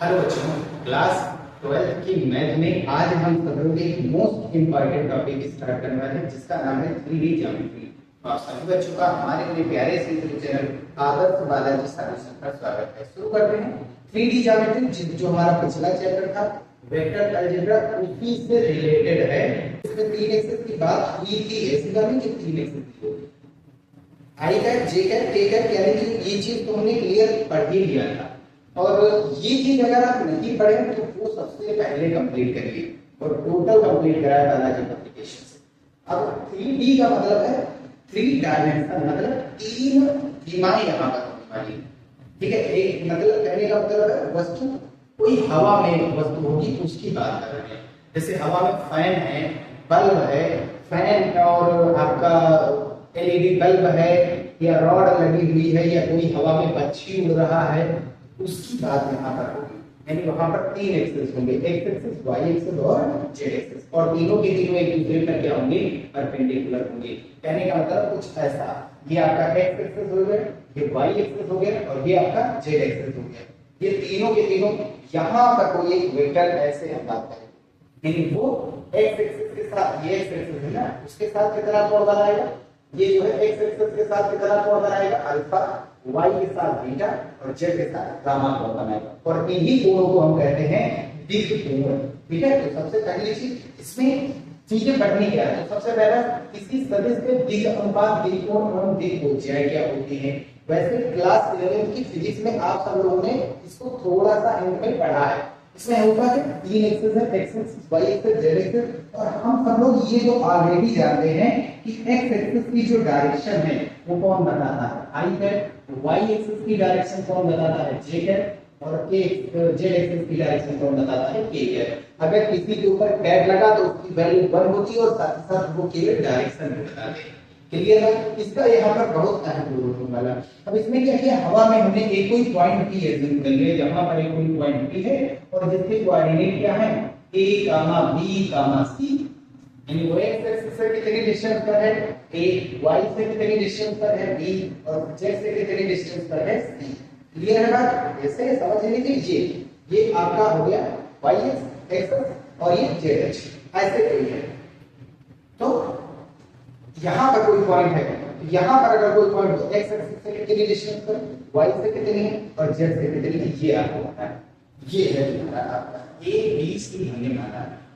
Hello बच्चों, class 12th की math में आज हम सब लोग एक मोस्ट इम्पॉर्टेंट टॉपिक स्टार्ट करने वाले हैं जिसका नाम है 3D ज्योमेट्री। तो आप सभी बच्चों का हमारे अपने प्यारे से यूट्यूब चैनल आदर्श बालाजी सॉल्यूशन पर स्वागत है। शुरू करते हैं 3D ज्योमेट्री, जो हमारा पिछला चैप्टर था वेक्टर अलजेब्रा, उसी से रिलेटेड है। इसमें 3 एक्सेस की बात हुई थी, ऐसी बात नहीं कि 3 एक्सेस की आई कैप जे कैप के कैप, यानी कि ये चीज तो हमने क्लियर पढ़ ही लिया था। और ये चीज अगर आप नहीं पढ़े तो वो सबसे पहले कंप्लीट करिए और टोटल कंप्लीट कराए बालाजी पब्लिकेशन से। अब 3D का मतलब है 3 डायमेंशन, मतलब 3 सीमाएं यहाँ पर होने वाली है। ठीक है, एक मतलब कहने का मतलब है वस्तु कोई हवा में वस्तु होगी उसकी बात कर रहे हैं। जैसे हवा में फैन है, बल्ब है, फैन और आपका एलईडी बल्ब है, या रॉड लगी हुई है, या कोई हवा में पक्षी उड़ रहा है, उसकी बात यहाँ पर होगी। यानी वहां पर 3 एक्सेस होंगे, एक्स एक्सेस, वाई एक्सेस और जेड एक्सेस, और तीनों के तीनों एक दूसरे पर क्या होंगे, परपेंडिकुलर होंगे। कहने का मतलब कुछ ऐसा, ये आपका एक्स एक्सेस हो गया, ये वाई एक्सेस हो गया, और ये आपका जेड एक्सेस हो गया। ये तीनों के तीनों यहाँ पर कोई एक वेक्टर ऐसे हम बात करें, यानी वो एक्स एक्सेस के साथ, ये एक्स एक्सेस है ना, उसके साथ कितना कोण बनाएगा, ये जो है एक्स एक्सेस के साथ कितना कोण बनाएगा, अल्फा, y के साथ बीटा और z के साथ गामा कोण बनाएगा, और इन्हीं कोणों को हम कहते हैं दिक् कोण। ठीक है, तो सबसे पहली चीज इसमें चीजें पढ़नी क्या है, तो सबसे पहला किसी सदिश के दिक् अनुपात दिक् कोण एवं दिक् भुजाएं क्या होती है। वैसे क्लास 11 की फिजिक्स में आप सब लोगों ने इसको थोड़ा सा हिंट में पढ़ा है। इसमें होगा कि 3 एक्सेस है, X axis, Y axis, Z axis, और हम सब लोग ये जो ऑलरेडी जानते हैं कि एक्स एक्सिस की जो डायरेक्शन है वो कौन बताता है, आई है, वाई एक्सिस की डायरेक्शन कौन बताता है, जे है, और के जेड एक्सिस की डायरेक्शन कौन बताता है, के है। अगर किसी के ऊपर टैग लगा तो उसकी वैल्यू 1 होती है और साथ ही साथ वो केवल डायरेक्शन भी बता दे। क्लियर है, इसका यहाँ पर बहुत अहम रोल होने वाला। अब इसमें क्या किया, हवा में हमने एक कोई पॉइंट पी एज्यूम कर लिया, जहां पर एक कोई पॉइंट पी है और जिसके कोऑर्डिनेट क्या है, a, b, c, यानी वो एक्स एक्सिस से कितनी डिस्टेंस पर है a, y से कितनी डिस्टेंस पर है b, और z से कितनी डिस्टेंस पर है c। क्लियर है बात, ऐसे समझ लीजिए। ये आपका हो गया y x और ये z x, ऐसे कोई है। तो यहाँ पर कोई पॉइंट है, यहाँ पर अगर कोई पॉइंट हो x एक्सिस से कितनी डिस्टेंस पर, y से कितनी है और z से कितनी है, ये आपको पता है। ये है तुम्हारा आपका a b c हमने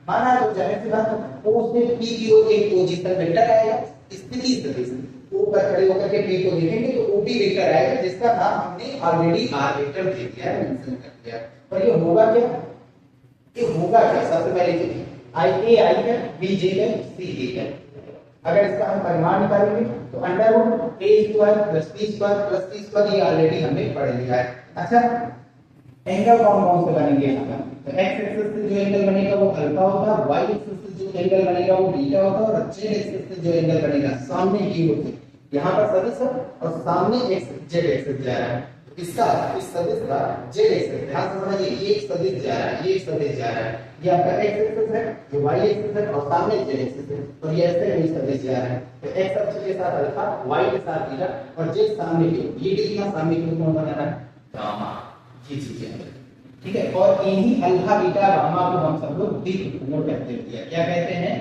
माना तो जाहिर सी बात है O से P की ओर एक पोजीशन वेक्टर आएगा, स्थिति सदिश। O पर खड़े होकर के P को देखेंगे तो OP वेक्टर आएगा, जिसका नाम हमने ऑलरेडी R वेक्टर दे दिया है, मेंशन कर दिया है। और ये होगा क्या, ये होगा क्या, सबसे पहले चीज I A I है, B J है, C A है। अगर इसका हम परिमाण निकालेंगे तो under root a square plus b square plus c square, ये ऑलरेडी हमने पढ़ लिया है। अच्छा, एंगल कौन कौन से बनेंगे यहाँ पर, तो x एक्सिस से जो एंगल बनेगा वो अल्फा होगा, y एक्सिस से जो एंगल बनेगा वो बीटा होगा, और z एक्सिस से जो एंगल बनेगा सामने की ओर से, यहाँ पर सदिश है और सामने x z एक्सिस जा रहा है, तो इसका इस सदिश का z एक्सिस, ध्यान से समझिए, ये एक सदिश जा रहा है, ये एक सदिश जा रहा है, ये आपका x एक्सिस है, ये y एक्सिस है, और सामने z एक्सिस है, और ये ऐसे ही सदिश जा रहा है। तो x अक्ष के साथ अल्फा, y के साथ बीटा, और z सामने की ओर, ये कितना सामने की ओर कौन बना रहा है, गामा, ये चीजें। ठीक है, और इन्हीं अल्फा बीटा गामा को हम सब लोग दिक् कोण कहते हैं। क्या कहते हैं,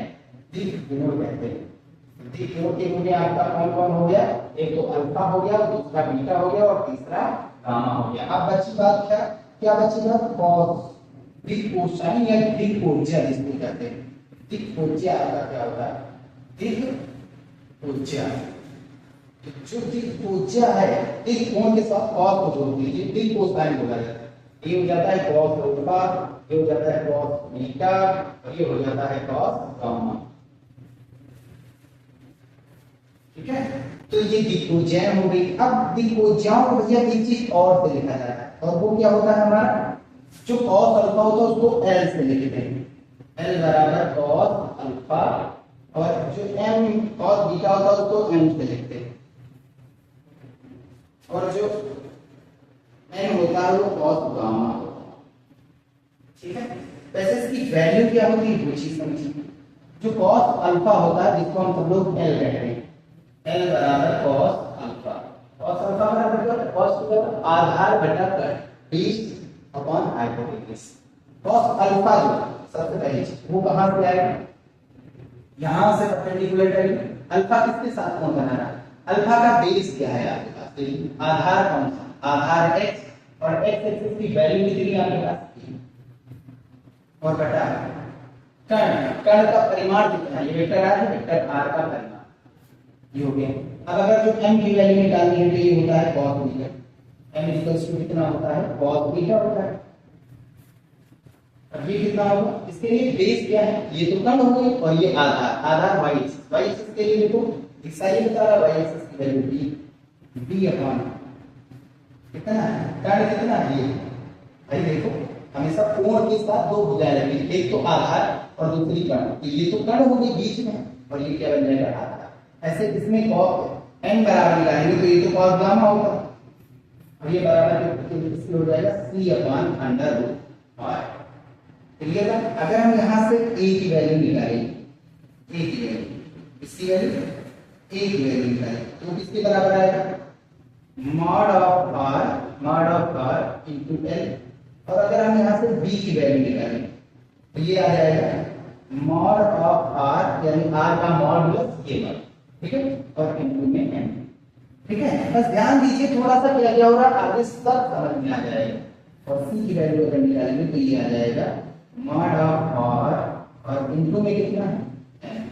दिक् कोण कहते हैं। दिक् कोण के गुणे आपका कौन कौन हो गया, एक तो अल्फा हो गया, दूसरा बीटा हो गया, और तीसरा गामा हो गया। अब बची बात क्या, क्या बची बात, कॉस, दिक् कोसाइन या दिक् कोज्या जिसको कहते हैं। दिक् कोज्या आपका क्या होता है, दिक् कोज्या, जो दिक् कोज्या है, दिक् कोण के साथ कॉस को जोड़ दीजिए, दिक् कोसाइन बोला जाता है। ये हो जाता है cos अल्फा, ये हो जाता है cos बीटा, और ये हो जाता है cos गामा। ठीक है, तो ये दिक्कोज्याएं हो गई। अब दिक्कोज्याओं को भैया एक चीज और से लिखा जाता है, और वो क्या होता है हमारा, जो cos अल्फा होता है उसको L से लिखते हैं, L बराबर cos अल्फा, और जो m cos बीटा होता है उसको m से लिखते हैं, और जो n होता है वो cos गामा होता है। ठीक है, वैसे इसकी वैल्यू क्या होती है वो चीज समझिए। जो cos अल्फा होता है जिसको हम सब लोग L कहते हैं, L बराबर cos अल्फा, cos अल्फा बराबर cos आधार बटा 20 अपॉन हाइपोटेन्यूज। cos अल्फा जो सबसे पहली चीज वो कहां से आएगा, यहां से परपेंडिकुलर करेंगे। अल्फा किसके साथ कौन बना रहा है, अल्फा का बेस क्या है आपके पास, तो आधार कौन सा, आधार x और x एक्सिस की वैल्यू कितनी है आपके पास, और बटा कण का परिमाण कितना है, ये वेक्टर r है, वेक्टर r का परिमाण ये हो गया। अब अगर जो m की वैल्यू निकालनी है तो ये होता है cos beta, m equals to कितना होता है cos बीटा होता है। अब ये कितना होगा, इसके लिए बेस क्या है, ये तो कण हो गई और ये आधार, आधार y एक्सिस के लिए देखो दिखाइए बता रहा y एक्सिस की वैल्यू b अपॉन कितना है, कण कितना है ये भाई देखो हमेशा कोण के साथ दो भुजाएं लगेंगी, एक तो आधार और दूसरी कण, तो ये तो कण होगी बीच में और ये क्या बन जाएगा आधार। ऐसे इसमें cos n बराबर लगाएंगे तो ये तो cos गामा होगा और ये बराबर इससे हो जाएगा c upon under root r। Clear है। अगर हम यहां से a की वैल्यू निकालें, a की वैल्यू इसकी वैल्यू a की वैल्यू निकालें तो किसके बराबर आएगा, mod of r into l। और अगर हम यहां से b की वैल्यू निकालें तो ये आ जाएगा mod ऑफ r यानी r का मॉडुलस ये वाला, ठीक है, और इनटू में n, ठीक है। बस ध्यान दीजिए थोड़ा सा क्या क्या हो रहा है आगे सब समझ में आ जाएगा। और c की वैल्यू अगर निकालेंगे तो ये आ जाएगा mod ऑफ r और इनटू में कितना है n,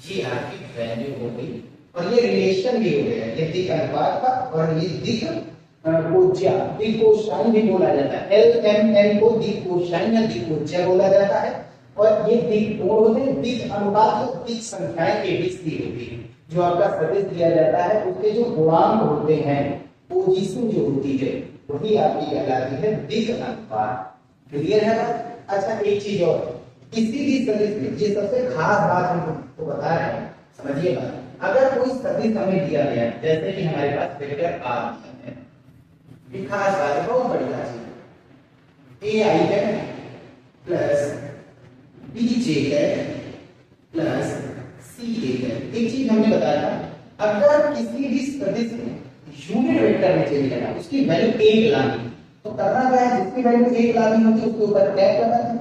ये आपकी वैल्यू हो गई। और ये रिलेशन भी हो गया, ये दिक् अनुपात का और ये दिक् कोज्या, दिक् कोसाइन भी बोला जाता है, एल एम एन को दिक् कोसाइन या दिक् कोज्या बोला जाता है। और ये दिक् कोण होते हैं, दिक् अनुपात जो दिक् संख्याएं के बीच दी होती है, जो आपका सदिश दिया जाता है उसके जो गुणांक होते हैं, पोजीशन जो होती है वही आपकी कहलाती है दिक् अनुपात। क्लियर है बात। अच्छा एक चीज और, किसी भी सदिश में ये सबसे खास बात हम तो बता रहे हैं, समझिए बात। अगर कोई सदिश हमें दिया गया है, जैसे कि हमारे पास वेक्टर r है, ये खास बात है, बहुत बड़ी बात है, a i है प्लस b j है प्लस c a है। एक चीज हमने बताया था, अगर किसी भी सदिश में यूनिट वेक्टर में चेंज करना, उसकी वैल्यू 1 लानी, तो करना क्या है, जिसकी वैल्यू 1 लानी होती है उसके ऊपर टैग करना है।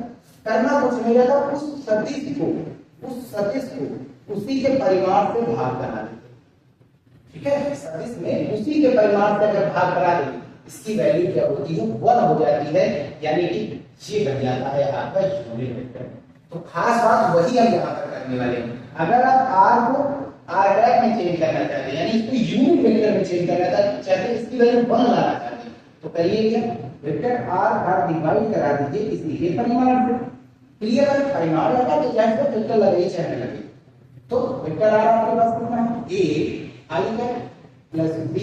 करना कुछ नहीं रहता, उस सदिश को उसी के परिमाण से भाग करा देते, ठीक है। सदिश में उसी के परिमाण से अगर भाग करा दे, इसकी वैल्यू क्या होती है 1 हो जाती है, यानी कि ये बन जाता है आपका यूनिट वेक्टर। तो खास बात वही हम यहाँ पर करने वाले हैं। अगर आप r को r' में चेंज करना चाहते हैं, यानी इसको यूनिट वेक्टर में चेंज करना चाहते हैं, इसकी वैल्यू 1 लाना चाहते हैं, तो करिए क्या, वेक्टर r डिवाइड करा दीजिए इसी के परिमाण से। क्लियर है, परिमाण लगा तो जैसे वेक्टर लगे चाहे लगे। तो वेक्टर r आपके पास कितना है, a i है प्लस b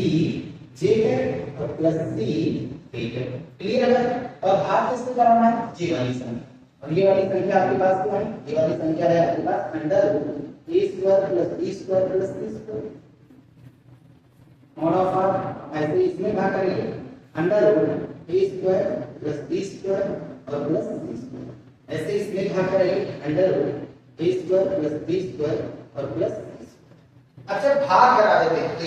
j है और प्लस c a है। क्लियर है। और भाग किससे कराना है, ये वाली संख्या, और ये वाली संख्या आपके पास क्या है, ये वाली संख्या है आपके पास under root a square plus b square plus c square mod of r। ऐसे इसमें भाग करेंगे under root a square plus b square और प्लस c स्क्वायर। ऐसे इसमें भाग करेंगे under root a square plus b square और प्लस c स्क्वायर। अच्छा भाग करा देते हैं तो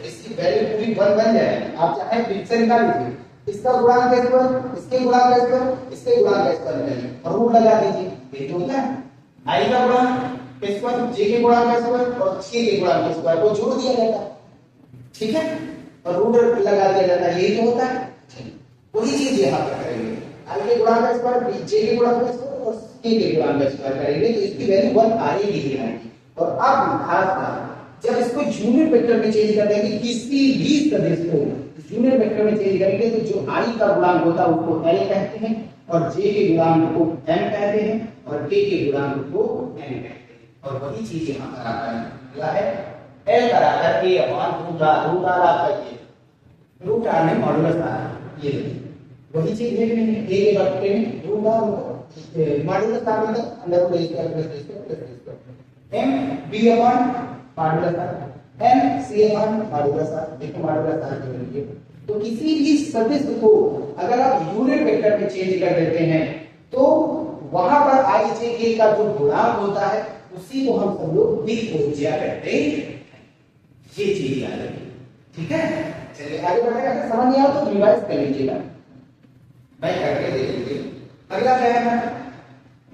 इसकी वैल्यू पूरी 1 बन जाएगी। आप चाहे फिर से निकाल लीजिए, इसका गुणांक का स्क्वायर, इसके गुणांक का स्क्वायर, इसके गुणांक का स्क्वायर निकालिए और रूट लगा दीजिए, ये तो होता है i का गुणांक स्क्वायर, j के गुणांक का स्क्वायर और k के गुणांक का स्क्वायर को जोड़ दिया जाता है, ठीक है, और रूट लगा दिया जाता है, यही तो होता है। वही चीज यहां पर करेंगे, i के गुणांक का स्क्वायर, j के गुणांक का स्क्वायर और k के गुणांक का स्क्वायर करेंगे तो इसकी वैल्यू 1 आएगी ही आएगी। और अब खास बात, जब इसको यूनिट वेक्टर में चेंज कर देंगे, किसी भी सदिश को यूनिट वेक्टर में चेंज करेंगे तो जो i का गुणांक होता है उसको l कहते हैं और j के गुणांक को m कहते हैं और k के गुणांक को n कहते हैं। और वही चीज यहां पर आता है, क्या है l बराबर a अपॉन रूट r आपका ये रूट r में मॉडुलस r, ये वही चीज देख लेंगे, a के बराबर में रूट r मॉडुलस r मतलब under root a square plus b square plus c square m b upon modulus r m c upon modulus r। देखो मॉडुलस r की वैल्यू, तो किसी भी सदिश को अगर आप यूनिट वेक्टर में चेंज कर देते हैं तो वहां पर i j k का जो गुणांक होता है उसी को हम सब लोग दिक् कोज्या कहते हैं। ये चीज याद रखिए, ठीक है। चलिए आगे बढ़ेंगे, अगर समझ नहीं आया तो रिवाइज कर लीजिएगा। भाई करके देखेंगे। अगला क्या है,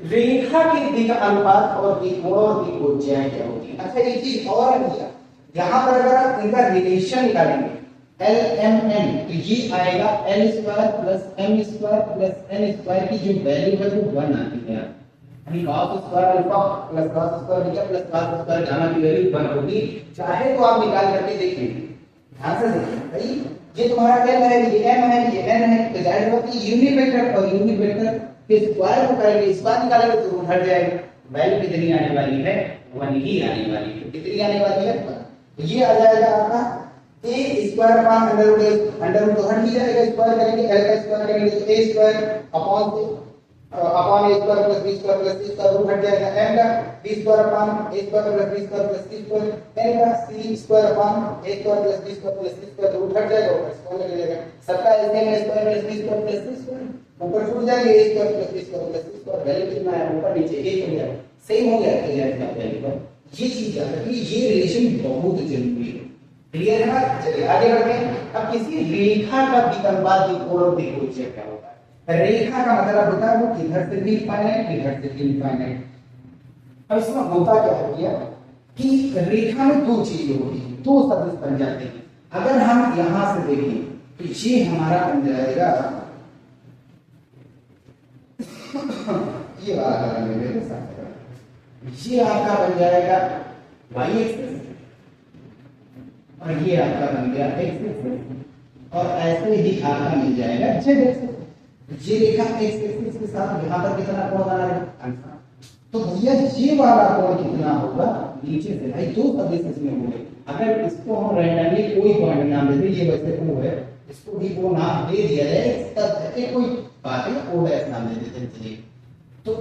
रेखा के दिक अनुपात और त्रिकोण और त्रिभुजाएं क्या होती है। अच्छा एक चीज और है भैया, यहाँ पर अगर आप इनका रिलेशन निकालेंगे एल एम एन, तो ये आएगा L square plus M square plus N square की जो वैल्यू है वो 1 आती है, यानी cos square alpha plus cos square beta plus cos square gamma की वैल्यू 1 होगी। चाहे तो आप निकाल करके देखिए, ध्यान से देखिए भाई, ये तुम्हारा एल है, ये एम है, ये एन है, तो जाहिर बात है यूनिट वेक्टर और यूनिट वेक्टर के स्क्वायर को करेंगे, स्क्वायर निकालेंगे तो रूट हट जाएगा, वैल्यू कितनी आने वाली है 1 ही आने वाली है। कितनी आने वाली है 1, तो ये आ जाएगा आपका a square upon under root तो हट ही जाएगा, स्क्वायर करेंगे l का स्क्वायर करेंगे तो a square upon a square plus b square plus c square root हट जाएगा, m का b square upon a square plus b square plus c square, n का c square upon a square plus b square plus c square root हट जाएगा, ऊपर square लग जाएगा, सबका m square plus b square plus c square ऊपर छूट जाएगा, a square plus b square plus c square, value कितना है ऊपर नीचे एक हो गया, सेम हो गया क्लियर का वैल्यू। ये चीज याद रखिए, ये रिलेशन बहुत जरूरी है, क्लियर है ना। चलिए आगे बढ़ते हैं। अब किसी रेखा का दिक अनुपात त्रिकोण और त्रिभुज क्या होता है। रेखा का मतलब होता है वो किधर से भी इनफाइनाइट किधर से भी इनफाइनाइट। अब इसमें होता क्या है भैया कि रेखा में दो चीजें होती हैं, दो सदिश बन जाते हैं। अगर हम यहां से देखें तो ये हमारा बन जाएगा ये वाला करेंगे मेरे साथ, ये आपका बन जाएगा y एक्सिस और ये आपका बन गया x एक्सिस और ऐसे ही आपका मिल जाएगा z एक्सिस। ये रेखा x एक्सिस के साथ यहां पर कितना कोण बना है अल्फा, तो भैया ये वाला कोण कितना होगा नीचे से, भाई दो सदिश इसमें हो गए। अगर इसको हम रैंडमली कोई पॉइंट नाम दे दें, ये वैसे O है, इसको भी वो नाम दे दिया जाए, तब है कोई बात है O डैश नाम दे देते हैं, चलिए तो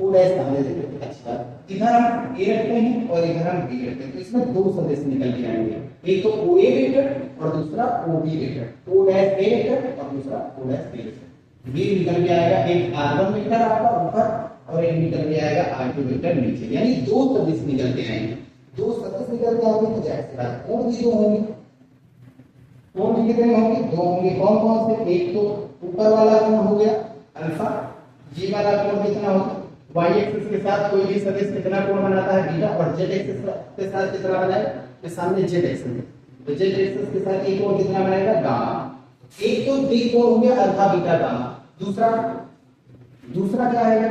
O डैश नाम दे देते हैं। अच्छा इधर हम A रखते हैं और इधर हम B रखते हैं, तो इसमें दो सदिश निकल के आएंगे, एक तो OA वेक्टर और दूसरा OB vector, O dash A vector और दूसरा O डैश B वेक्टर। ये निकल के आएगा एक R1 वेक्टर आपका ऊपर और एक निकल के आएगा R2 वेक्टर नीचे, यानी दो सदिश निकल के आएंगे। दो सदिश निकल के आएंगे तो जाहिर सी बात कोण भी दो होंगे, कोण भी कितने होंगे दो होंगे। कौन कौन से, एक तो ऊपर वाला कोण हो गया अल्फा, ये वाला कोण कितना होगा y एक्सिस के साथ कोई भी सदिश कितना कोण बनाता है बीटा, और z एक्सिस के साथ कितना बनाएगा, तो सामने z एक्सिस, तो z एक्सिस के साथ एक कोण कितना बनाएगा गामा। एक तो दी कोण हो गया अल्फा बीटा गामा, दूसरा क्या आएगा,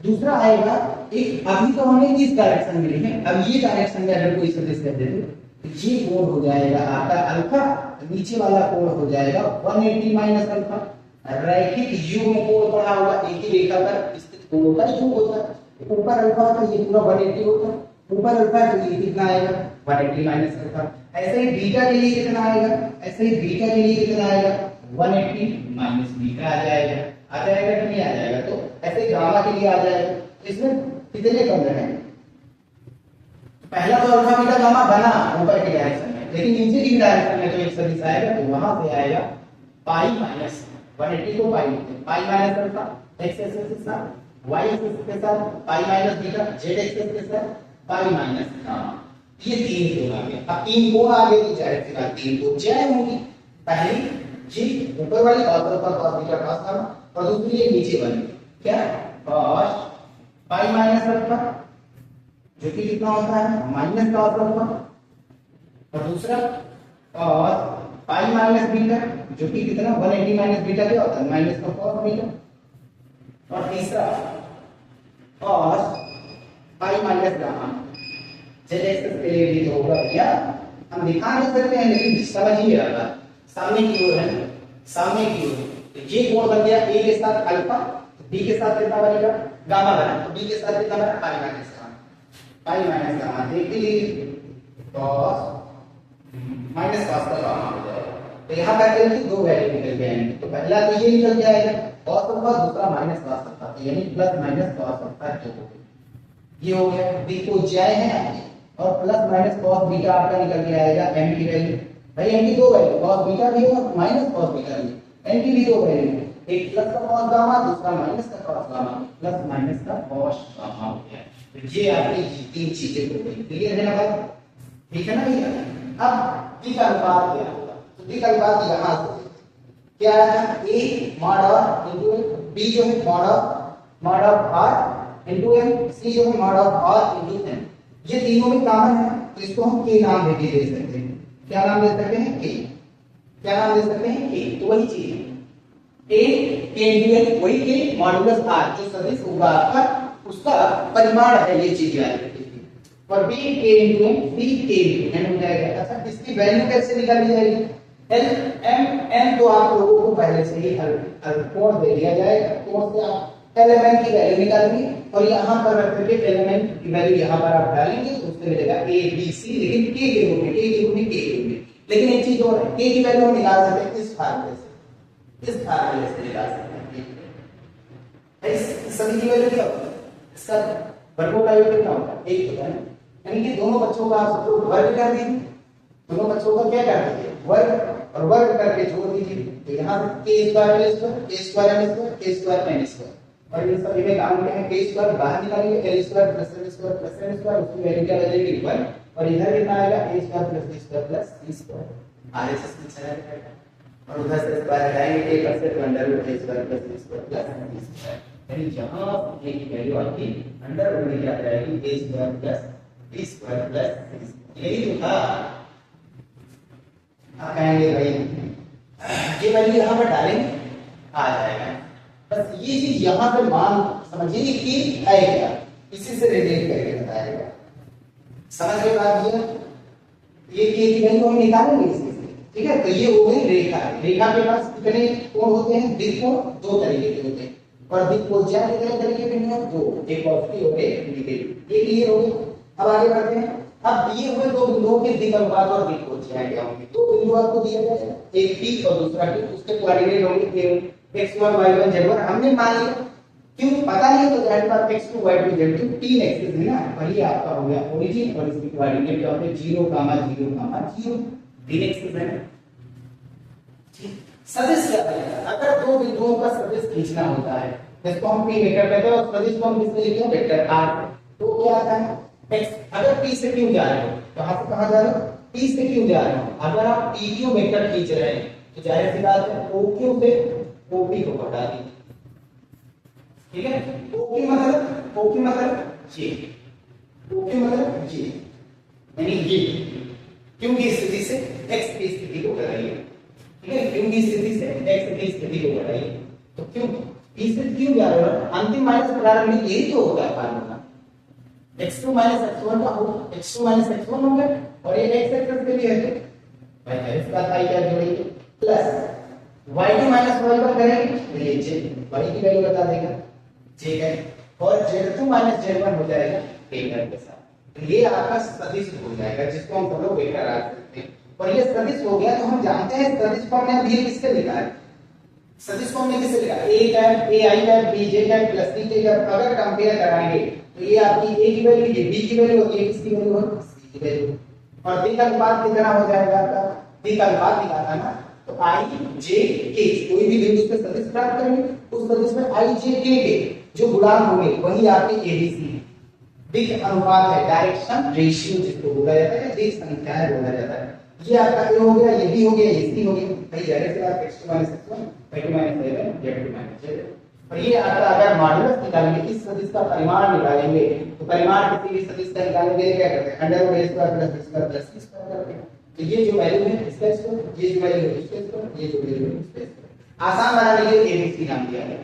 दूसरा आएगा एक, अभी तो हमें इस डायरेक्शन में लिखे, अब ये डायरेक्शन में अगर कोई सदिश कर देते तो ये कोण हो जाएगा आपका अल्फा, नीचे वाला कोण हो जाएगा 180 माइनस अल्फा। रैखिक युग्म कोण पढ़ा होगा, एक ही रेखा पर स्थित कोण का योग होता है, ऊपर अल्फा का ये पूरा 180 होता है, ऊपर अल्फा तो ये कितना आएगा 180 माइनस अल्फा। ऐसे ही बीटा के लिए कितना आएगा, ऐसे ही बीटा के लिए कितना आएगा 180 माइनस बीटा आ जाएगा कि नहीं आ जाएगा, तो ऐसे गामा के लिए आ जाएगा। इसमें कितने बन रहे हैं, पहला तो अल्फा बीटा गामा बना ऊपर के डायरेक्शन में, लेकिन नीचे की डायरेक्शन में तो एक सदिश आएगा, तो वहां से आएगा पाई माइनस 180 को पाई लिखते हैं, pi minus alpha x axis के साथ y एक्सिस के साथ pi minus beta z axis के साथ पाई माइनस गामा। ये तीन कोण आ गए। अब तीन कोण आ गए तो जाहिर सी बात तीन भुजाएं होंगी, पहली जी ऊपर वाली cos alpha cos beta cos gamma और दूसरी ये नीचे वाली क्या cos पाई माइनस अल्फा जो कि कितना होता है माइनस cos अल्फा, और दूसरा cos पाई माइनस बीटा जो कि कितना 180 माइनस बीटा क्या होता है माइनस का cos बीटा, और तीसरा cos pi minus gamma. z axis के लिए भी तो होगा भैया, हम दिखा नहीं सकते हैं लेकिन समझिए आप, सामने की ओर है, सामने की ओर, तो ये कोण बन गया a के साथ अल्फा, b के साथ कितना बनेगा गामा बना, तो b के साथ कितना बना pi minus gamma, pi minus gamma देख लीजिए cos माइनस cos का गामा हो जाएगा। तो यहां पर क्या दो वैल्यू निकल के आएंगे, तो पहला तो ये निकल के आएगा cos अल्फा, दूसरा माइनस cos अल्फा, तो यानी प्लस माइनस cos अल्फा जो हो गया, ये हो गया b को जाए है आपके, और प्लस माइनस cos बीटा आपका निकल के आएगा m की वैल्यू, भाई m की दो वैल्यू cos बीटा भी है और माइनस cos बीटा भी, m की भी दो वैल्यू, एक प्लस का cos गामा दूसरा माइनस का cos गामा, प्लस माइनस का cos गामा हो गया। तो ये आपकी तीन चीजें हो गई, क्लियर है ना बात, ठीक है ना भैया। अब दिक अनुपात क्या होगा, तो दिक अनुपात यहां से क्या आया था, A mod of into M, B जो है mod of R into M, C जो है mod of R into M. ये तीनों में कॉमन है तो इसको हम के नाम देके दे सकते हैं। क्या नाम दे सकते हैं, के। क्या नाम दे सकते हैं, के। तो वही चीज है, ए के इनटू एम, वही के मॉडुलस आर जो सदिश होगा आपका, उसका परिमाण है ये चीज याद रखिए। और बी के इनटू एम, सी के इनटू एन हो जाएगा। अच्छा, इसकी वैल्यू कैसे निकाली जाएगी, एल एम एन तो आप लोगों को पहले से ही हल कोण दे दिया जाएगा, कोण से आप एलिमेंट की वैल्यू निकालेंगे और यहां पर रख करके एलिमेंट की वैल्यू यहां पर आप डालेंगे तो उससे मिलेगा ए बी सी, लेकिन के के रूप में, के के रूप में, के के रूप में। लेकिन एक चीज और है, के की वैल्यू हम निकाल सकते हैं इस फार्मूले से, इस फार्मूले से निकाल सकते हैं। इस सभी की वैल्यू क्या होती है, इसका वर्गों का योग कितना होता है, 1 होता है। यानी कि दोनों बच्चों का आप सब लोग वर्ग कर दीजिए, दोनों बच्चों का क्या कर दीजिए, वर्ग, और वर्ग करके जोड़ दीजिए। तो यहाँ से के स्क्वायर एल स्क्वायर, के स्क्वायर एम स्क्वायर, के स्क्वायर एन स्क्वायर, और ये सभी में काम क्या है, के स्क्वायर बाहर निकालेंगे, L square plus M square plus N square, उसकी वैल्यू क्या बचेगी 1, और इधर कितना आएगा, A square plus B square plus C square, RHS में चला जाएगा। और उधर से स्क्वायर हटाएंगे, के कर से under root A square plus B square plus C square, यानी जहां ए की वैल्यू आपकी अंडर रूट में क्या जाएगी, A square plus B square plus C square. यही तो था। आप कहेंगे भाई ये वैल्यू यहाँ पर डालेंगे आ जाएगा, बस ये चीज यहाँ पे मान समझिए कि है क्या, इसी से रिलेट करके बताएगा। समझ गए बात ये की वैल्यू हम निकालेंगे इसी से, ठीक है। तो ये हो गई रेखा, रेखा के पास कितने कोण होते हैं, द्विकोण दो तरीके के होते हैं, और द्विकोणीय कितने तरीके के हैं, दो, एक पॉजिटिव और एक नेगेटिव। ये क्लियर हो गया। अब आगे बढ़ते हैं। अब दिए हुए दो बिंदुओं के दिक् अनुपात और दिक् कोण क्या होंगे, दो बिंदु आपको दिया जाएगा, एक P और दूसरा Q, उसके कोऑर्डिनेट होंगे x1 y1 z1। हमने मान लिया, क्यों पता नहीं तो जाहिर बात x2 y2 z2 तीन एक्सिस है ना, वही आपका हो गया ओरिजिन, और इसकी कोऑर्डिनेट क्या होते हैं 0, 0, 0, तीन एक्सिस है। सदिश क्या है, अगर दो बिंदुओं का सदिश खींचना होता है, जिसको हम P वेक्टर कहते हैं, और सदिश को हम किससे लिखते हैं, वेक्टर R। तो क्या आता है x, अगर P से Q जा रहे हो, कहां से कहां जा रहे हो, P से Q जा रहे हो, अगर आप PQ वेक्टर खींच रहे हैं तो जाहिर सी बात है OQ से OP को हटा दीजिए, ठीक है। OQ मतलब ये, OQ मतलब ये, यानी ये Q की स्थिति से x की स्थिति को घटाइए, ठीक है। Q की स्थिति से x की स्थिति को घटाइए, तो Q P से Q जा रहे हो, अंतिम माइनस प्रारंभिक यही तो होगा फार्मूला, x2 x1 का हो, x2 x1 हो गया, और ये x एक्सिस पे भी है भाई, है इसका i क्या जोड़ेंगे प्लस y2 y1 करेंगे तो ये j, y की वैल्यू बता देगा j है, और z2 z1 हो जाएगा वेक्टर के साथ। तो ये आपका सदिश हो जाएगा, जिसको हम सब लोग वेक्टर रख सकते हैं। और ये सदिश हो गया तो हम जानते हैं सदिश को हमने अभी किससे लिखा है, सदिश को हमने किससे लिखा, a cap a i cap b j cap plus c j cap. अगर कंपेयर कराएंगे तो ये आपकी a की वैल्यू, ये b की वैल्यू होगी, किसकी वैल्यू होगी, c की वैल्यू। और दिक् अनुपात कितना हो जाएगा आपका, दिक् अनुपात निकालना ना, तो i j k, कोई भी बिंदु पे सदिश प्राप्त करेंगे, उस सदिश में i j k के जो गुणांक होंगे वही आपके abc दिक् अनुपात है, डायरेक्शन रेशियो जिसको बोला जाता है, दिक् संख्याएं बोला जाता है। ये आपका a हो गया, ये b हो गया, ये c हो गया, भाई जाहिर सी बात x2 x1 y2 7 z2 z। और ये आपका अगर मॉडुलस निकालेंगे, इस सदिश का परिमाण निकालेंगे, तो परिमाण किसी भी सदिश का निकालेंगे क्या करते हैं, under root a square plus b square plus c square करते हैं। तो ये जो वैल्यू है इसका स्क्वायर, ये जो वैल्यू है इसका स्क्वायर, ये जो वैल्यू है इसका स्क्वायर। आसान बनाने के लिए abc नाम दिया गया।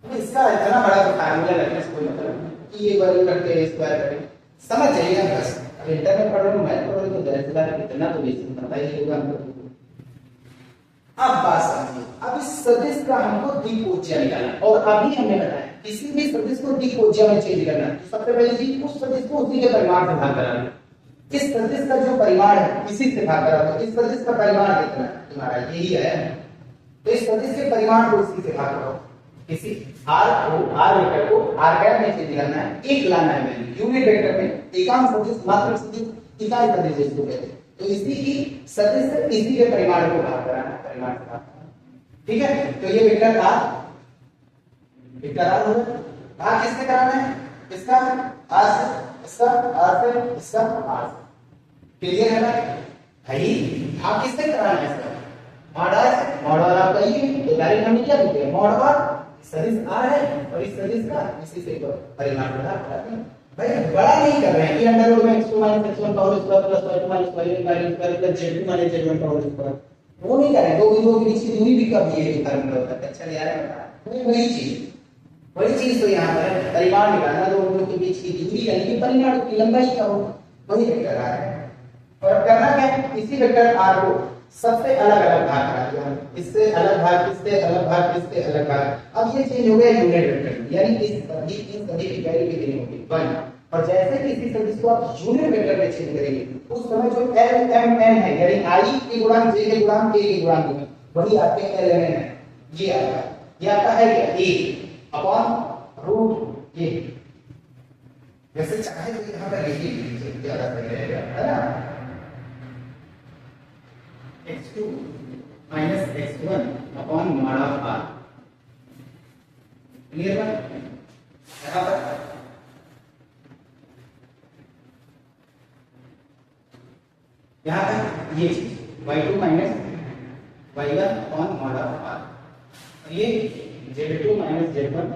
तो इसका इतना बड़ा फार्मूला रखने से कोई मतलब नहीं कि ये वैल्यू करके a स्क्वायर करें, समझ जाइए बस। अब इंटर में पढ़ रहे हो, मैथ पढ़ रहे हो, तो जाहिर सी बात है इतना तो बेसिक पता ही होगा हमको। अब बात समझिए, अब इस सदिश का हमको द्विकोणीय निकालना, और अभी हमने बताया किसी भी सदिश को द्विकोणीय में चेंज करना है तो सबसे पहले जी उस सदिश को उसी के परिमाण से भाग कराना। इस सदिश का जो परिमाण है इसी से भाग करा, तो इस सदिश का परिमाण कितना है तुम्हारा, यही है, तो इस सदिश के परिमाण को इसी से भाग करो। किसी r वेक्टर को r कैप में चेंज करना है, एक लाना है वैल्यू यूनिट वेक्टर में, एकांक सदिश, मात्रक सदिश, इकाई सदिश जिसको कहते हैं। तो इसी की सदिश से इसी के परिमाण को भाग कराना है, परिमाण से भाग कराना, ठीक है। तो ये वेक्टर r हो गया, भाग किससे कराना है, इसका r से, इसका r से, इसका r से। क्लियर है भाई, भाग किससे कराना है इसका, मॉड आर आपका ये, तो डायरेक्ट हमने क्या लिख दिया, मॉड आर सदिश आर है और इस सदिश का इसी से परिमाण बढ़ाते हैं। भाई बड़ा नहीं कर रहे हैं कि अंडर रूट में x2 x1 power square plus y2 y1 power square plus z2 z1 power square, वो नहीं कर रहे हैं। दो बिंदुओं के बीच की दूरी भी कम है, ये फार्मूला होता है। अच्छा यार वही चीज तो यहाँ पर है, परिमाण निकालना, दो बिंदुओं के बीच की दूरी यानी कि परिमाण की लंबाई क्या हो, वही वेक्टर आर है। और अब करना क्या है, इसी वेक्टर आर को सबसे अलग अलग भाग करा दिया, इससे अलग भाग, इससे अलग भाग, इससे अलग भाग। अब ये चेंज हो गया यूनिट वेक्टर, यानी इस सभी इन सभी की वैल्यू कितनी होगी 1। और जैसे कि इसी सदिश को आप यूनिट वेक्टर में चेंज करेंगे उस समय जो l m n है यानी i के गुणांक j के गुणांक k के गुणांक होंगे वही आपके l m n है। ये आपका है क्या a अपॉन रूट a। वैसे चाहे तो यहां पर लिख लीजिए ज्यादा सही रहेगा, है ना। x2 minus x1 upon mod of r, clear है। यहाँ पर यहाँ पर ये चीज y2 minus y1 upon mod of r, ये z2 minus z1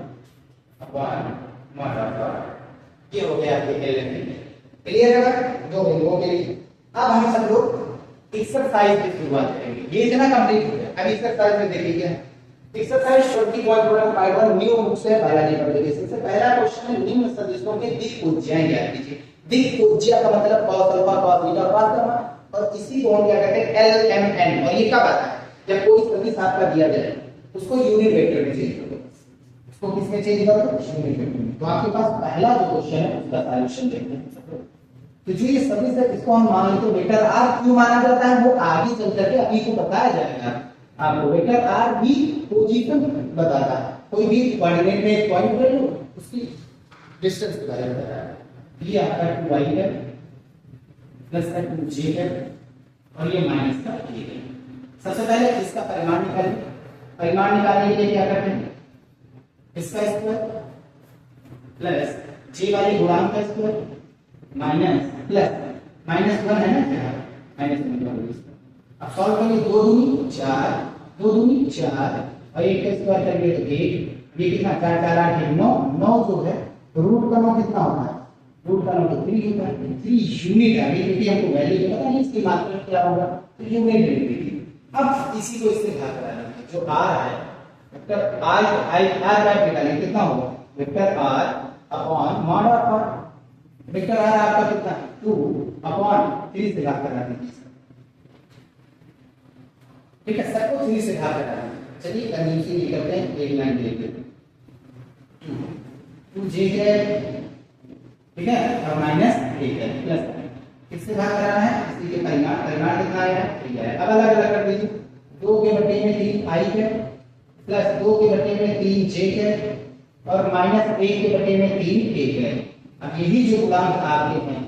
upon mod of r, ये हो गया आपके एलिमेंट। क्लियर है दो बिंदुओं के लिए। अब हम सब लोग एक्सरसाइज की शुरुआत करेंगे। ये इतना कंप्लीट हो गया। अब एक्सरसाइज में देखिए क्या है, एक्सरसाइज 20.1 न्यू बुक से बायोलॉजी पब्लिकेशन से पहला क्वेश्चन है, निम्न सदिशों के दिक् उज्जैन ज्ञात कीजिए। दिक् उज्जैन का मतलब cos अल्फा cos बीटा पास करना, और इसी को हम क्या कहते हैं एल एम एन। और ये कब आता है, जब कोई सदिश आपका दिया जाए उसको यूनिट वेक्टर में चेंज करो, उसको किसमें चेंज करो, यूनिट वेक्टर में। तो आपके पास पहला जो क्वेश्चन है उसका सॉल्यूशन देखते हैं। तो जो ये सदिश है इसको हम मान लेते हैं वेक्टर आर। क्यों माना जाता है वो आगे चल करके अभी को बताया जाएगा आपको। वेक्टर आर भी पोजीशन बताता है, कोई भी कोऑर्डिनेट में एक पॉइंट ले लो उसकी डिस्टेंस के बारे में बताता है। ये आपका 2y है प्लस का 2j है और ये माइनस का k है। सबसे पहले इसका परिमाण निकालें। परिमाण निकालने के लिए क्या करते हैं, इसका स्क्वायर प्लस j वाले गुणांक का स्क्वायर माइनस प्लस -1 है ना, -1। अब सॉल्व करेंगे, 2 दूनी 4, 2 दूनी 4 और 1 का स्क्वायर करेंगे तो 1। ये कितना 4 4 8 9, 9 जो है रूट का 9 कितना होता है, रूट का 9 तो 3 होता है। 3 यूनिट है, क्योंकि हमको वैल्यू तो पता नहीं इसकी मात्रा क्या होगा, तो यूनिट ले लीजिए। अब इसी को इससे भाग करा लेंगे, जो r है वेक्टर r का निकालेंगे कितना होगा, vector r upon mod of r। Vector r आपका कितना 2 अपॉन 3 से भाग करा दीजिए, ठीक है। सबको 3 से भाग करा दीजिए। चलिए कंडीशन ये करते हैं, एक लाइन लिख लेते हैं 2j है, ठीक है, और -1 है प्लस किससे भाग कराना है, इसी के परिमाण। परिमाण कितना आया है 3 है। अब अलग अलग कर दीजिए, 2 के बटे में 3 i है प्लस 2 के बटे में 3 j है और -1 के बटे में 3 k है। अब यही जो गुणांक आपके हैं,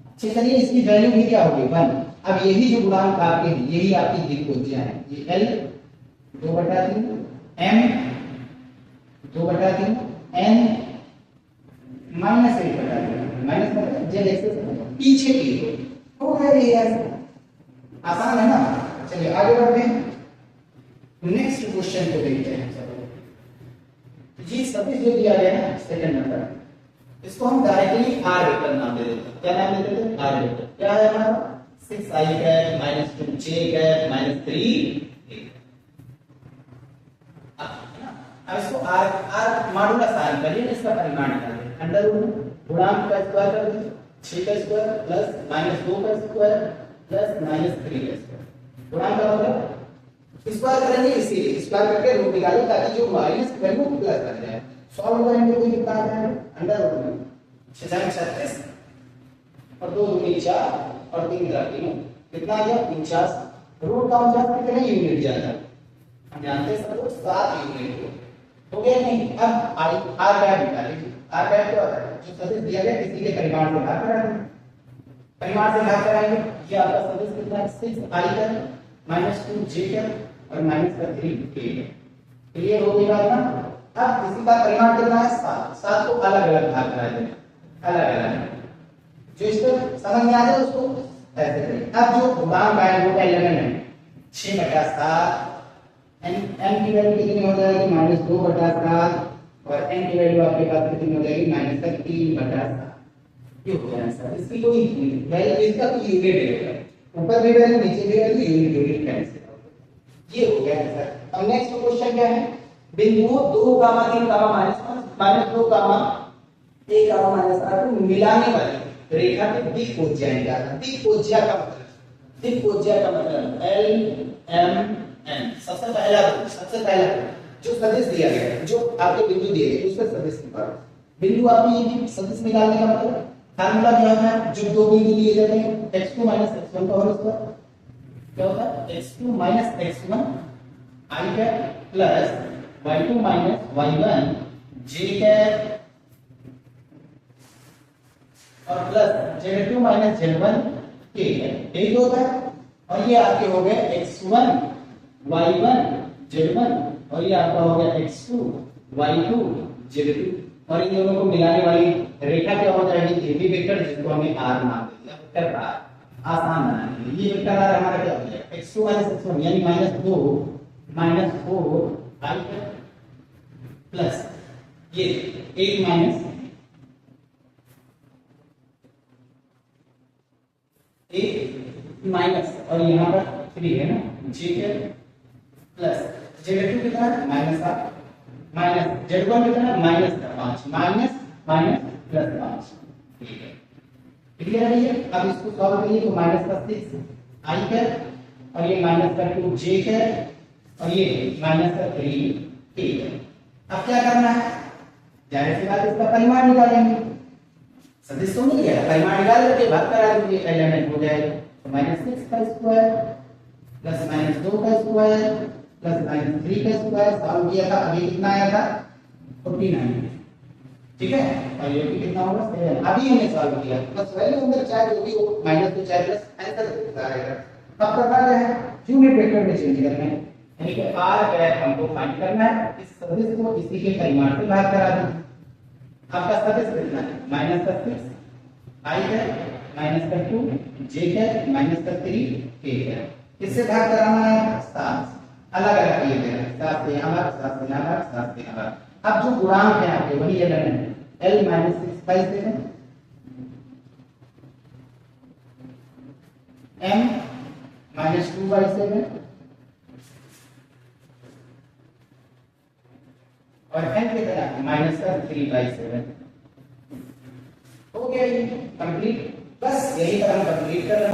अच्छा चलिए इसकी वैल्यू भी क्या होगी 1। अब यही जो गुणांक आपके हैं यही आपकी दिक् उज्जैन है। ये l 2/3 m 2/3 n -1/3 माइनस मतलब z एक्सेस पीछे की हो गया। ये आसान है ना। चलिए आगे बढ़ते हैं, नेक्स्ट क्वेश्चन को देखते हैं। चलो ये सदिश जो दिया गया है सेकंड नंबर, इसको हम डायरेक्टली r वेक्टर नाम दे देते हैं। क्या नाम देते हैं, r वेक्टर। क्या है हमारा 6i है -2j है -3। अब इसको r मॉडुलस r करिए, इसका परिमाण निकालिए। अंडर रूट गुणांक का स्क्वायर कर दीजिए, 6 का स्क्वायर प्लस -2 का स्क्वायर प्लस -3 का स्क्वायर। गुणांक का मतलब स्क्वायर करेंगे, इसीलिए स्क्वायर करके रूट निकालिए ताकि जो माइनस की वैल्यू प्लस बन जाए। सॉल्व करेंगे तो कितना आ जाएगा, अंडर रूट में 6 36 और 2 दूनी 4 और 3 3 कितना आ गया 49। रूट का 49 कितने यूनिट जाता है, हम जानते हैं सब लोग 7 यूनिट हो गया नहीं। अब r का निकालिए। r का क्या होता है, जो सदिश दिया गया किसी के परिमाण से भाग कराएंगे। परिमाण से भाग कराएंगे, ये आपका सदिश कितना है 6i का -2j का और -3 k है। क्लियर हो गई बात ना। अब इसी का परिमाण कितना है 7। 7 को अलग अलग भाग करा देंगे, अलग अलग जो इसको समझ में आ जाए उसको ऐसे करें। अब जो गुणांक आए वो 11 है, 6/7, m की वैल्यू कितनी हो जाएगी -2/7 और n की वैल्यू आपके पास कितनी हो जाएगी -3/7। ये हो गया आंसर। इसकी कोई वैल्यू, इसका कोई यूनिट नहीं है, ऊपर भी वैल्यू नीचे भी वैल्यू, यूनिट कैंसिल हो गया। ये हो गया आंसर। अब नेक्स्ट क्वेश्चन क्या है, बिंदु 2, 3, -2, 1, -8 को मिलाने वाली रेखा के द्विभुजाएं क्या है? द्विभुजा का मतलब L M N। सबसे पहला जो सदिश दिया गया है, जो आपके बिंदु दिए गए उसका सदिश निकालो। बिंदु आपने ये सदिश निकालने का मतलब फार्मूला क्या होता है? जो दो बिंदु दिए जाते हैं x2 x1 का होल स्क्वायर क्या होता है? x2 x1 i cap plus y2 y1 j cap और plus z2 z1 k cap. यही तो होता है। और ये आपके हो गए x1 y1 z1 और ये आपका हो गया x2 y2 z2 और इन दोनों को मिलाने वाली रेखा क्या हो जाएगी? AB वेक्टर, जिसको हमने R नाम दे दिया, वेक्टर R। आसान बनाने के लिए ये वेक्टर R हमारा क्या हो जाएगा? x2 x1 यानी -2 4 i प्लस ये 1 माइनस और यहाँ पर 3 है ना, j के प्लस z2 कितना है? -8 माइनस z1 कितना है? -5 माइनस प्लस 5। ठीक है, क्लियर है ये? अब इसको सॉल्व करिए तो -6 i कैप और ये -2 j कैप और ये -3 k कैप। अब क्या करना है? जाहिर सी बात इसका परिमाण निकालेंगे। सदिश तो नहीं है, परिमाण निकाल करके भाग करा दीजिए, एलिमेंट हो जाएगा। तो -6 का स्क्वायर प्लस -2 का स्क्वायर प्लस -3 का स्क्वायर सॉल्व किया था, अभी कितना आया था? 49। ठीक है, और ये भी कितना होगा? 7। अभी हमने सॉल्व किया, बस वैल्यू अंदर चाहे जो भी हो, -2 चाहे प्लस आंसर आएगा। अब करना क्या है? यूनिट वेक्टर में चेंज करना है, यानी कि r कैप हमको फाइंड करना है। इस सदिश को इसी के परिमाण से भाग करा दें। आपका सदिश कितना है? -6 i cap -2 j cap -3 k cap. इससे भाग कराना है 7, अलग-अलग किए गए हैं, 7 से यहाँ भाग, 7 से यहाँ भाग, 7 से यहाँ भाग। अब जो गुणांक है आपके वही एलिमेंट L -6/7 M -2/7 और n कितना है? -3/7। हो गया ये कंप्लीट। बस यही पर हम कंप्लीट कर रहे हैं।